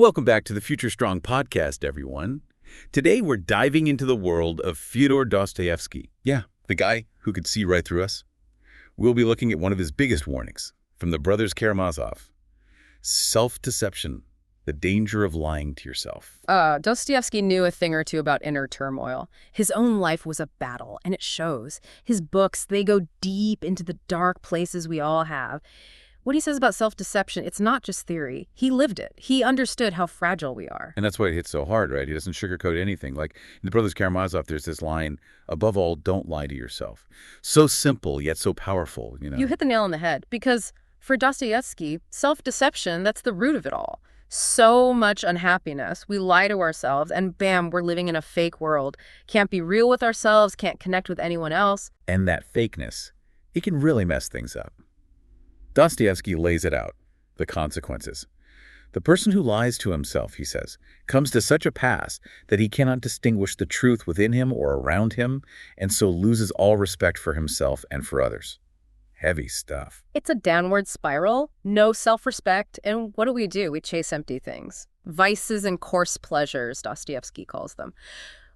Welcome back to the Future Strong podcast, everyone. Today we're diving into the world of Fyodor Dostoevsky. Yeah, the guy who could see right through us. We'll be looking at one of his biggest warnings from the brothers Karamazov. Self-deception, the danger of lying to yourself. Dostoevsky knew a thing or two about inner turmoil. His own life was a battle, and it shows. His books, they go deep into the dark places we all have. What he says about self-deception, it's not just theory. He lived it. He understood how fragile we are. And that's why it hits so hard, right? He doesn't sugarcoat anything. Like in the brothers Karamazov, there's this line, above all, don't lie to yourself. So simple, yet so powerful, you know? You hit the nail on the head, because for Dostoevsky, self-deception, that's the root of it all. So much unhappiness. We lie to ourselves, and bam, we're living in a fake world. Can't be real with ourselves, can't connect with anyone else. And that fakeness, it can really mess things up. Dostoevsky lays it out, the consequences. The person who lies to himself, he says, comes to such a pass that he cannot distinguish the truth within him or around him, and so loses all respect for himself and for others. Heavy stuff. It's a downward spiral, no self-respect, and what do? We chase empty things. Vices and coarse pleasures, Dostoevsky calls them.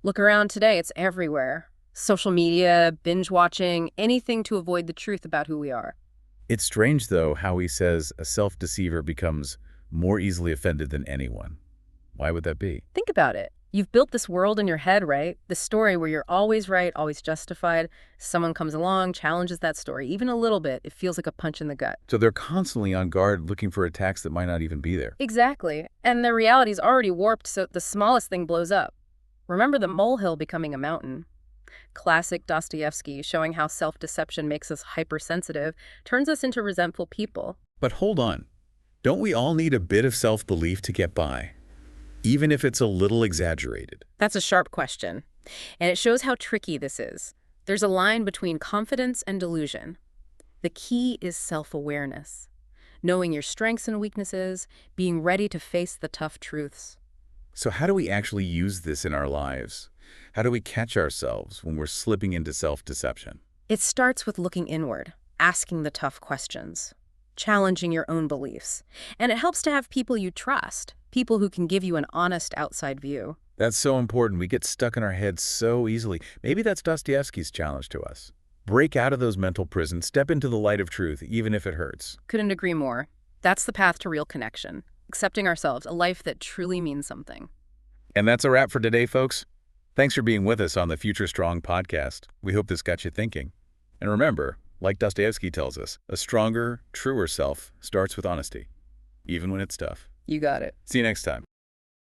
Look around today, it's everywhere. Social media, binge watching, anything to avoid the truth about who we are. It's strange, though, how he says a self-deceiver becomes more easily offended than anyone. Why would that be? Think about it. You've built this world in your head, right? The story where you're always right, always justified. Someone comes along, challenges that story, even a little bit. It feels like a punch in the gut. So they're constantly on guard looking for attacks that might not even be there. Exactly. And their reality's already warped, so the smallest thing blows up. Remember the molehill becoming a mountain. Classic Dostoevsky, showing how self-deception makes us hypersensitive, turns us into resentful people. But hold on. Don't we all need a bit of self-belief to get by? Even if it's a little exaggerated. That's a sharp question. And it shows how tricky this is. There's a line between confidence and delusion. The key is self-awareness. Knowing your strengths and weaknesses, being ready to face the tough truths. So how do we actually use this in our lives? How do we catch ourselves when we're slipping into self-deception? It starts with looking inward, asking the tough questions, challenging your own beliefs. And it helps to have people you trust, people who can give you an honest outside view. That's so important. We get stuck in our heads so easily. Maybe that's Dostoevsky's challenge to us. Break out of those mental prisons, step into the light of truth, even if it hurts. Couldn't agree more. That's the path to real connection. Accepting ourselves, a life that truly means something. And that's a wrap for today, folks. Thanks for being with us on the Future Strong podcast. We hope this got you thinking. And remember, like Dostoevsky tells us, a stronger, truer self starts with honesty, even when it's tough. You got it. See you next time.